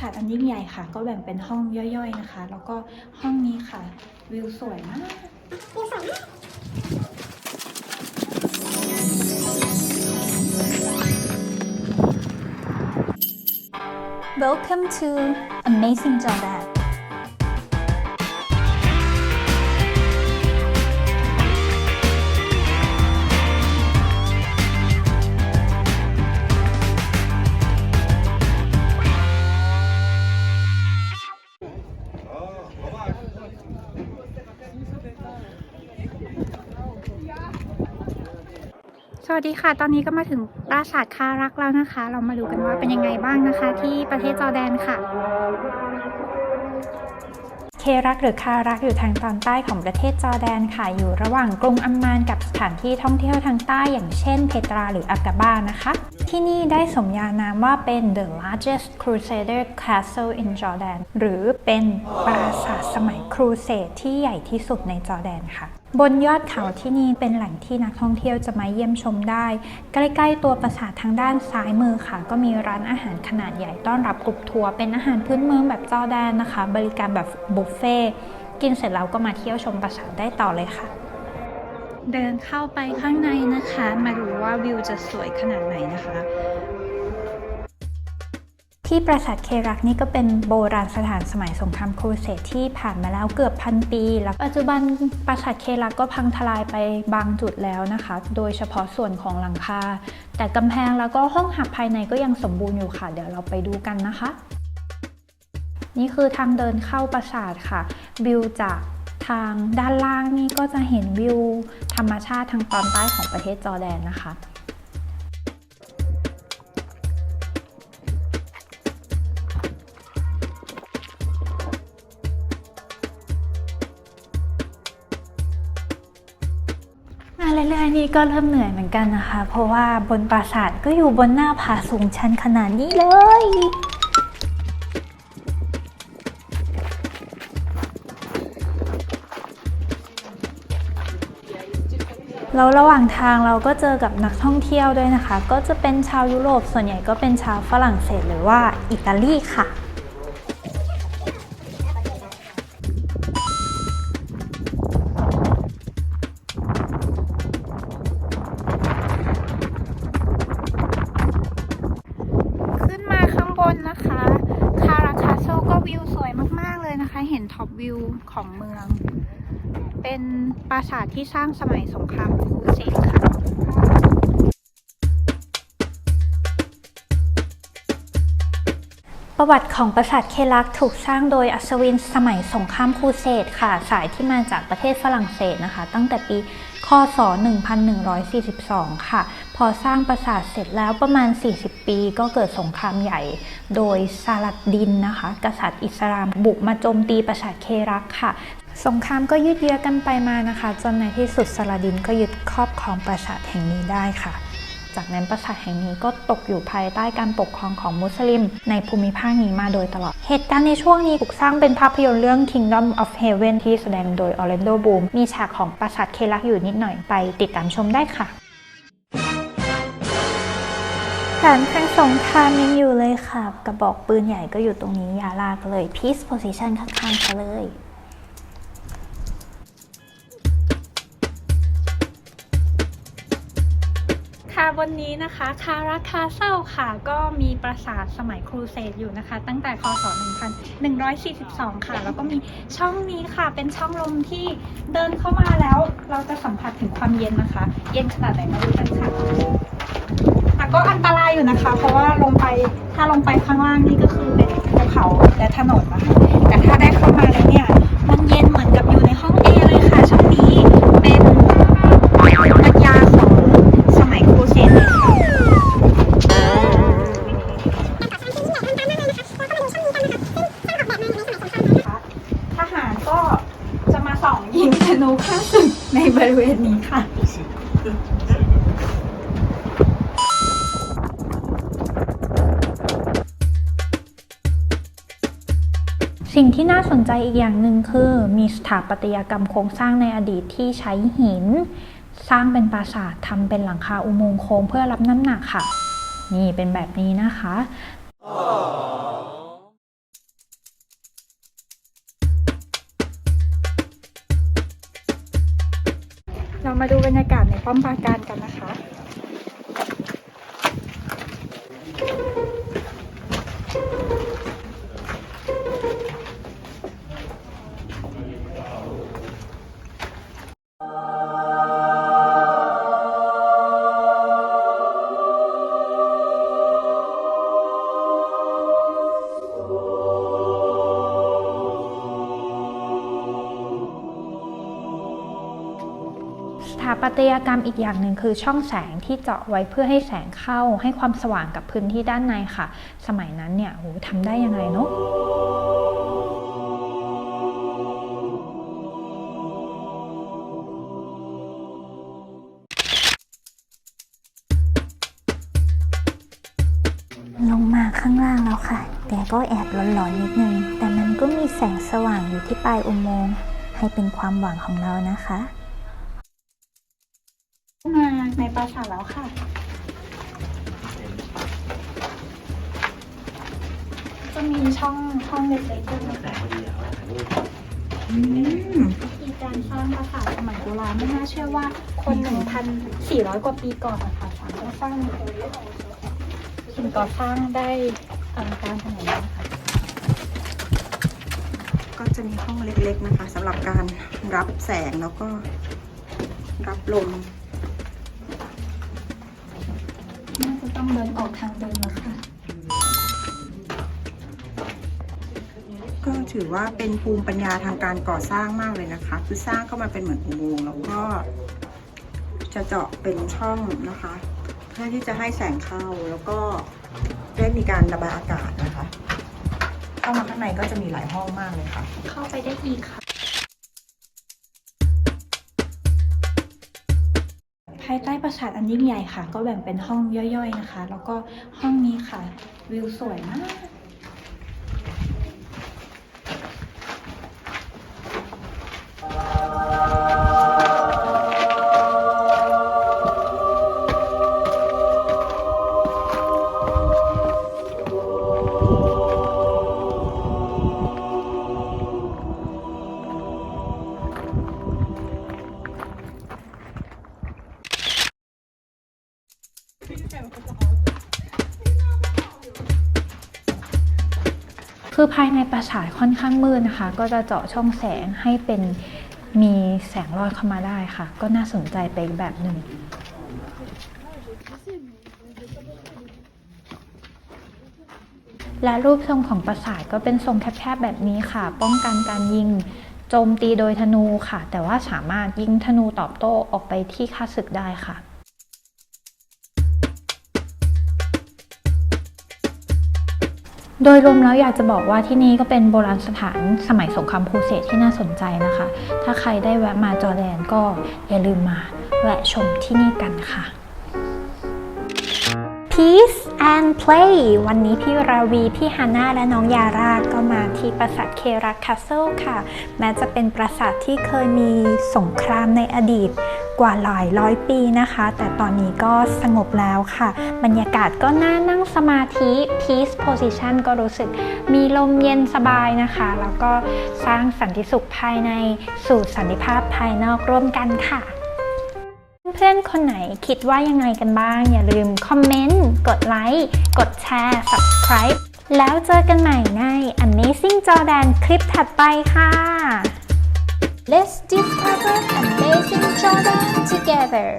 าทอันยิ่งใหญ่ค่ะก็แบ่งเป็นห้องย่อยๆนะคะแล้วก็ห้องนี้ค่ะวิวสวยมาก Welcome to Amazing Jordanสวัสดีค่ะตอนนี้ก็มาถึงปราสาทคารักแล้วนะคะเรามาดูกันว่าเป็นยังไงบ้างนะคะที่ประเทศจอร์แดนค่ะเครักหรือคารักอยู่ทางตอนใต้ของประเทศจอร์แดนค่ะอยู่ระหว่างกรุงอัมมานกับสถานที่ท่องเที่ยวทางใต้อย่างเช่นเพตราหรืออากาบานะคะที่นี่ได้สมญานามว่าเป็น The largest Crusader Castle in Jordan หรือเป็นปราสาทสมัยครูเสดที่ใหญ่ที่สุดในจอร์แดนค่ะบนยอดเขาที่นี่เป็นแหล่งที่นักท่องเที่ยวจะมาเยี่ยมชมได้ใกล้ๆตัวปราสาททางด้านซ้ายมือค่ะก็มีร้านอาหารขนาดใหญ่ต้อนรับกลุ่มทัวร์เป็นอาหารพื้นเมืองแบบจอร์แดนนะคะบริการแบบบุฟเฟ่กินเสร็จแล้วก็มาเที่ยวชมปราสาทได้ต่อเลยค่ะเดินเข้าไปข้างในนะคะมาดูว่าวิวจะสวยขนาดไหนนะคะที่ปราสาทเครักนี่ก็เป็นโบราณสถานสมัยสงครามครูเสดที่ผ่านมาแล้วเกือบ1,000 ปีแล้วปัจจุบันปราสาทเครักก็พังทลายไปบางจุดแล้วนะคะโดยเฉพาะส่วนของหลังคาแต่กำแพงแล้วก็ห้องหับภายในก็ยังสมบูรณ์อยู่ค่ะเดี๋ยวเราไปดูกันนะคะนี่คือทางเดินเข้าปราสาทค่ะวิวจากทางด้านล่างนี่ก็จะเห็นวิวธรรมชาติทางตอนใต้ของประเทศจอร์แดนนะคะเรื่อยๆนี่ก็เริ่มเหนื่อยเหมือนกันนะคะเพราะว่าบนปราสาทก็อยู่บนหน้าผาสูงชันขนาดนี้เลยแล้วระหว่างทางเราก็เจอกับนักท่องเที่ยวด้วยนะคะก็จะเป็นชาวยุโรปส่วนใหญ่ก็เป็นชาวฝรั่งเศสหรือว่าอิตาลีค่ะขึ้นมาข้างบนนะคะคาราคาโซก็วิวสวยมากๆเลยนะคะเห็นท็อปวิวของเมืองเป็นปราสาทที่สร้างสมัยสงครามครูเสดค่ะประวัติของปราสาทเครักถูกสร้างโดยอัศวินสมัยสงครามครูเสดค่ะสายที่มาจากประเทศฝรั่งเศสนะคะตั้งแต่ปีค.ศ. 1142 ค่ะพอสร้างปราสาทเสร็จแล้วประมาณ40 ปีก็เกิดสงครามใหญ่โดยซาลัดดินนะคะกษัตริย์อิสลามบุกมาโจมตีปราสาทเครักค่ะสงครามก็ยืดเยื้อกันไปมานะคะจนในที่สุดซาลาดินก็ยึดครอบครองปราสาทแห่งนี้ได้ค่ะจากนั้นปราสาทแห่งนี้ก็ตกอยู่ภายใต้การปกครองของมุสลิมในภูมิภาคนี้มาโดยตลอดเหตุการณ์ในช่วงนี้ถูกสร้างเป็นภาพยนตร์เรื่อง Kingdom of Heaven ที่แสดงโดย Orlando Bloom มีฉากของปราสาทเครักอยู่นิดหน่อยไปติดตามชมได้ค่ะฐานทางสงครามยังอยู่เลยค่ะกระบอกปืนใหญ่ก็อยู่ตรงนี้ยาลาก็เลย Peace Position ข้างๆกันเลยค่ะบนนี้นะคะคาราคาเซลค่ะก็มีปราสาทสมัยครูเสดอยู่นะคะตั้งแต่ค.ศ. 1142 ค่ะแล้วก็มีช่องนี้ค่ะเป็นช่องลมที่เดินเข้ามาแล้วเราจะสัมผัสถึงความเย็นนะคะเย็นขนาดไหนมาดูกันค่ะแต่ก็อันตรายอยู่นะคะเพราะว่าถ้าลงไปข้างล่างนี่ก็คือเป็นภูเขาและถนนนะคะแต่ถ้าได้เข้ามาแล้วเนี่ยมันเย็นเหมือนกับอยู่ในห้องแอร์เลยค่ะช่องนี้เป็นปรัชญาของสมัยครูเสดเลยค่ะทหารก็จะมาส่องยิงธนูฆ่าศึกในบริเวณนี้ค่ะสิ่งที่น่าสนใจอีกอย่างหนึ่งคือมีสถาปัตยกรรมโครงสร้างในอดีตที่ใช้หินสร้างเป็นปราสาททำเป็นหลังคาอุโมงค์โค้งเพื่อรับน้ำหนักค่ะนี่เป็นแบบนี้นะคะ ป้อมปราการกันนะคะสถาปัตยกรรมอีกอย่างหนึ่งคือช่องแสงที่เจาะไว้เพื่อให้แสงเข้าให้ความสว่างกับพื้นที่ด้านในค่ะ สมัยนั้นเนี่ยโหทำได้ยังไงเนาะลงมาข้างล่างแล้วค่ะแต่ก็แอบร้อนๆนิดนึงแต่มันก็มีแสงสว่างอยู่ที่ปลายอุโมงค์ให้เป็นความหวังของเรานะคะมาในปราสาทแล้วค่ะจะมีช่องเล็กๆด้วยนะคะวิธีการสร้างปราสาทสมัยโบราณไม่น่าเชื่อว่าคน 1,400 กว่าปีก่อนนะคะสามารถสร้างสิ่งก่อสร้างได้อลังการขนาดนี้ค่ะก็จะมีห้องเล็กๆนะคะสำหรับการรับแสงแล้วก็รับลมน่าจะต้องเดินออกทางเดินแล้วค่ะก็ถือว่าเป็นภูมิปัญญาทางการก่อสร้างมากเลยนะคะคือสร้างเข้ามาเป็นเหมือนอุโมงค์แล้วก็จะเจาะเป็นช่องนะคะเพื่อที่จะให้แสงเข้าแล้วก็ได้มีการระบายอากาศนะคะเข้ามาข้างในก็จะมีหลายห้องมากเลยค่ะเข้าไปได้อีกค่ะภายใต้ปราสาทอันยิ่งใหญ่ค่ะก็แบ่งเป็นห้องย่อยๆนะคะแล้วก็ห้องนี้ค่ะวิวสวยมากคือภายในปราสาทค่อนข้างมืดนะคะก็จะเจาะช่องแสงให้เป็นมีแสงลอดเข้ามาได้ค่ะก็น่าสนใจไปอีกแบบหนึ่งและรูปทรงของปราสาทก็เป็นทรงแคบๆแบบนี้ค่ะป้องกันการยิงโจมตีโดยธนูค่ะแต่ว่าสามารถยิงธนูตอบโต้ออกไปที่ข้าศึกได้ค่ะโดยรวมแล้วอยากจะบอกว่าที่นี่ก็เป็นโบราณสถานสมัยสงครามครูเสดที่น่าสนใจนะคะถ้าใครได้แวะมาจอร์แดนก็อย่าลืมมาแวะชมที่นี่กันค่ะ Peace and Play วันนี้พี่ราวีพี่ฮาน่าและน้องยาราก็มาที่ปราสาทเครักคาสเซิลค่ะแม้จะเป็นปราสาทที่เคยมีสงครามในอดีตกว่าหลายร้อยปีนะคะแต่ตอนนี้ก็สงบแล้วค่ะบรรยากาศก็น่านั่งสมาธิ Peace Position ก็รู้สึกมีลมเย็นสบายนะคะแล้วก็สร้างสันติสุขภายในสู่สันติภาพภายนอกร่วมกันค่ะเพื่อนๆคนไหนคิดว่ายังไงกันบ้างอย่าลืมคอมเมนต์กดไลค์กดแชร์ Subscribe แล้วเจอกันใหม่ใน Amazing Jordan คลิปถัดไปค่ะ Let's discover Amazing Jordan together